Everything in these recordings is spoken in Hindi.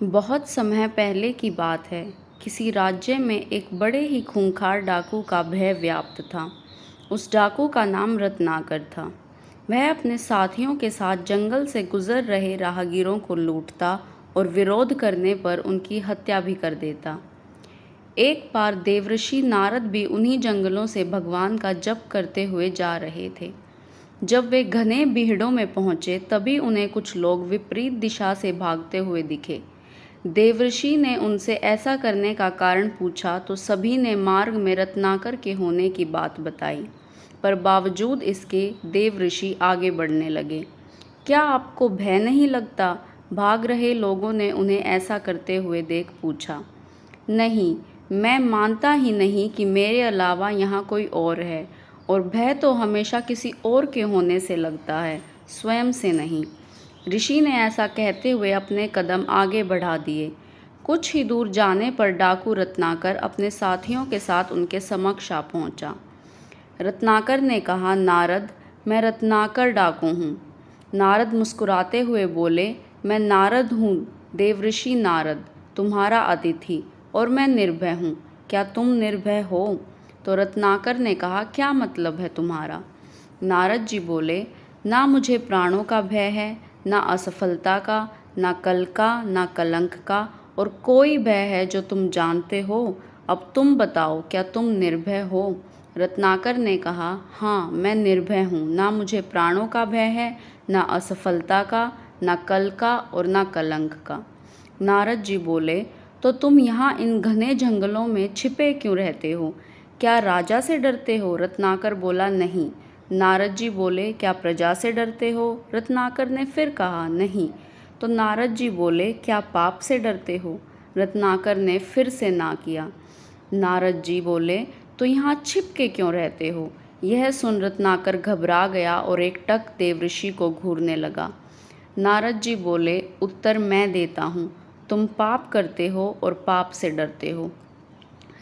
बहुत समय पहले की बात है। किसी राज्य में एक बड़े ही खूंखार डाकू का भय व्याप्त था। उस डाकू का नाम रत्नाकर था। वह अपने साथियों के साथ जंगल से गुजर रहे राहगीरों को लूटता और विरोध करने पर उनकी हत्या भी कर देता। एक बार देवर्षि नारद भी उन्हीं जंगलों से भगवान का जप करते हुए जा रहे थे। जब वे घने बीहड़ों में पहुंचे तभी उन्हें कुछ लोग विपरीत दिशा से भागते हुए दिखे। देवर्षि ने उनसे ऐसा करने का कारण पूछा तो सभी ने मार्ग में रत्नाकर के होने की बात बताई, पर बावजूद इसके देवर्षि आगे बढ़ने लगे। क्या आपको भय नहीं लगता? भाग रहे लोगों ने उन्हें ऐसा करते हुए देख पूछा। नहीं, मैं मानता ही नहीं कि मेरे अलावा यहाँ कोई और है, और भय तो हमेशा किसी और के होने से लगता है, स्वयं से नहीं। ऋषि ने ऐसा कहते हुए अपने कदम आगे बढ़ा दिए। कुछ ही दूर जाने पर डाकू रत्नाकर अपने साथियों के साथ उनके समक्ष आ पहुंचा। रत्नाकर ने कहा, नारद, मैं रत्नाकर डाकू हूँ। नारद मुस्कुराते हुए बोले, मैं नारद हूँ, देवर्षि नारद, तुम्हारा अतिथि, और मैं निर्भय हूँ। क्या तुम निर्भय हो? तो रत्नाकर ने कहा, क्या मतलब है तुम्हारा? नारद जी बोले, ना मुझे प्राणों का भय है, ना असफलता का, ना कल का, ना कलंक का, और कोई भय है जो तुम जानते हो। अब तुम बताओ, क्या तुम निर्भय हो? रत्नाकर ने कहा, हाँ, मैं निर्भय हूँ। ना मुझे प्राणों का भय है, ना असफलता का, ना कल का और ना कलंक का। नारद जी बोले, तो तुम यहाँ इन घने जंगलों में छिपे क्यों रहते हो? क्या राजा से डरते हो? रत्नाकर बोला, नहीं। नारद जी बोले, क्या प्रजा से डरते हो? रत्नाकर ने फिर कहा, नहीं। तो नारद जी बोले, क्या पाप से डरते हो? रत्नाकर ने फिर से ना किया। नारद जी बोले, तो यहाँ छिप के क्यों रहते हो? यह सुन रत्नाकर घबरा गया और एकटक देवर्षि को घूरने लगा। नारद जी बोले, उत्तर मैं देता हूँ, तुम पाप करते हो और पाप से डरते हो।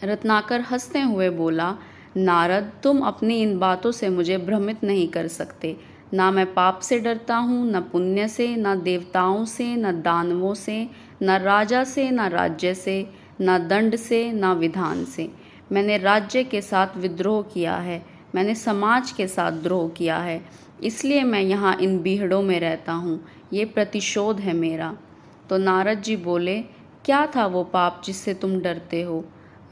रत्नाकर हंसते हुए बोला, नारद, तुम अपनी इन बातों से मुझे भ्रमित नहीं कर सकते। ना मैं पाप से डरता हूँ, न पुण्य से, न देवताओं से, न दानवों से, न राजा से, न राज्य से, न दंड से, न विधान से। मैंने राज्य के साथ विद्रोह किया है, मैंने समाज के साथ द्रोह किया है, इसलिए मैं यहाँ इन बीहड़ों में रहता हूँ। ये प्रतिशोध है मेरा। तो नारद जी बोले, क्या था वो पाप जिससे तुम डरते हो?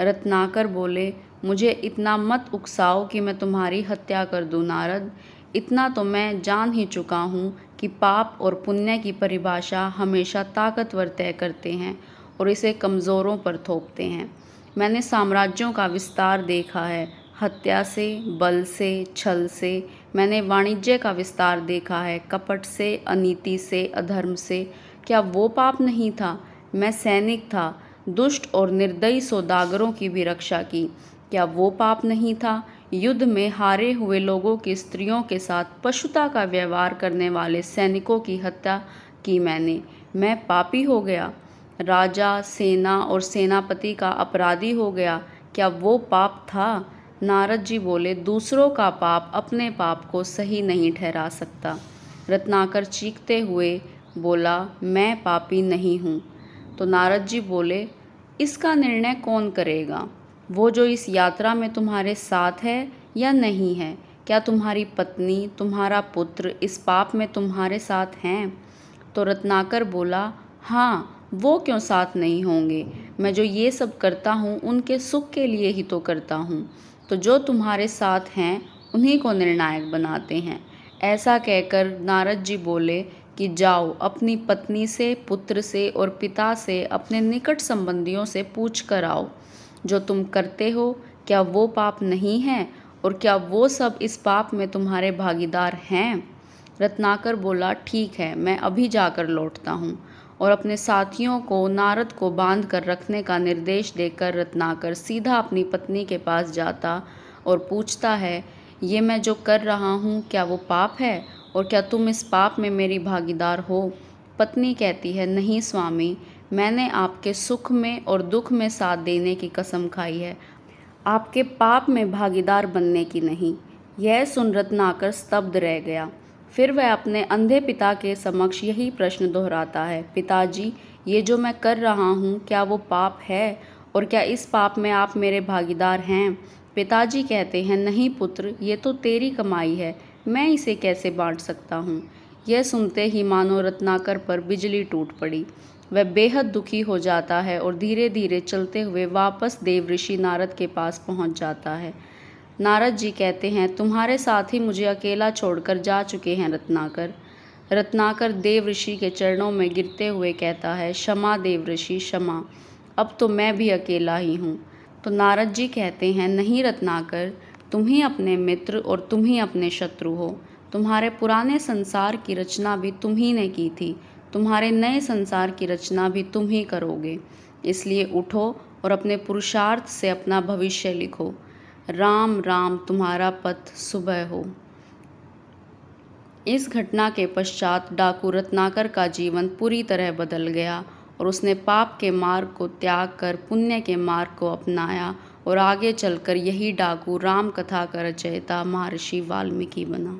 रत्नाकर बोले, मुझे इतना मत उकसाओ कि मैं तुम्हारी हत्या कर दूं नारद। इतना तो मैं जान ही चुका हूँ कि पाप और पुण्य की परिभाषा हमेशा ताकतवर तय करते हैं और इसे कमज़ोरों पर थोपते हैं। मैंने साम्राज्यों का विस्तार देखा है, हत्या से, बल से, छल से। मैंने वाणिज्य का विस्तार देखा है, कपट से, अनीति से, अधर्म से। क्या वो पाप नहीं था? मैं सैनिक था, दुष्ट और निर्दयी सौदागरों की भी रक्षा की। क्या वो पाप नहीं था? युद्ध में हारे हुए लोगों की स्त्रियों के साथ पशुता का व्यवहार करने वाले सैनिकों की हत्या की मैंने। मैं पापी हो गया, राजा, सेना और सेनापति का अपराधी हो गया। क्या वो पाप था? नारद जी बोले, दूसरों का पाप अपने पाप को सही नहीं ठहरा सकता। रत्नाकर चीखते हुए बोला, मैं पापी नहीं हूँ। तो नारद जी बोले, इसका निर्णय कौन करेगा? वो जो इस यात्रा में तुम्हारे साथ है या नहीं है? क्या तुम्हारी पत्नी, तुम्हारा पुत्र इस पाप में तुम्हारे साथ हैं? तो रत्नाकर बोला, हाँ, वो क्यों साथ नहीं होंगे? मैं जो ये सब करता हूँ उनके सुख के लिए ही तो करता हूँ। तो जो तुम्हारे साथ हैं उन्हीं को निर्णायक बनाते हैं। ऐसा कहकर नारद जी बोले कि जाओ, अपनी पत्नी से, पुत्र से और पिता से, अपने निकट संबंधियों से पूछ कर आओ, जो तुम करते हो क्या वो पाप नहीं है, और क्या वो सब इस पाप में तुम्हारे भागीदार हैं? रत्नाकर बोला, ठीक है, मैं अभी जाकर लौटता हूँ। और अपने साथियों को नारद को बांध कर रखने का निर्देश देकर रत्नाकर सीधा अपनी पत्नी के पास जाता और पूछता है, ये मैं जो कर रहा हूँ क्या वो पाप है, और क्या तुम इस पाप में मेरी भागीदार हो? पत्नी कहती है, नहीं स्वामी, मैंने आपके सुख में और दुख में साथ देने की कसम खाई है, आपके पाप में भागीदार बनने की नहीं। यह सुन रत्नाकर स्तब्ध रह गया। फिर वह अपने अंधे पिता के समक्ष यही प्रश्न दोहराता है, पिताजी, ये जो मैं कर रहा हूँ क्या वो पाप है, और क्या इस पाप में आप मेरे भागीदार हैं? पिताजी कहते हैं, नहीं पुत्र, ये तो तेरी कमाई है, मैं इसे कैसे बांट सकता हूँ। यह सुनते ही मानो रत्नाकर पर बिजली टूट पड़ी। वह बेहद दुखी हो जाता है और धीरे धीरे चलते हुए वापस देवऋषि नारद के पास पहुँच जाता है। नारद जी कहते हैं, तुम्हारे साथी मुझे अकेला छोड़कर जा चुके हैं रत्नाकर। रत्नाकर देवऋषि के चरणों में गिरते हुए कहता है, क्षमा देवऋषि क्षमा, अब तो मैं भी अकेला ही हूँ। तो नारद जी कहते हैं, नहीं रत्नाकर, तुम ही अपने मित्र और तुम ही अपने शत्रु हो। तुम्हारे पुराने संसार की रचना भी तुम ही ने की थी, तुम्हारे नए संसार की रचना भी तुम ही करोगे। इसलिए उठो और अपने पुरुषार्थ से अपना भविष्य लिखो। राम राम, तुम्हारा पथ सुबह हो। इस घटना के पश्चात डाकू रत्नाकर का जीवन पूरी तरह बदल गया और उसने पाप के मार्ग को त्याग कर पुण्य के मार्ग को अपनाया और आगे चलकर यही डाकू राम कथा का रचयिता महर्षि वाल्मीकि बना।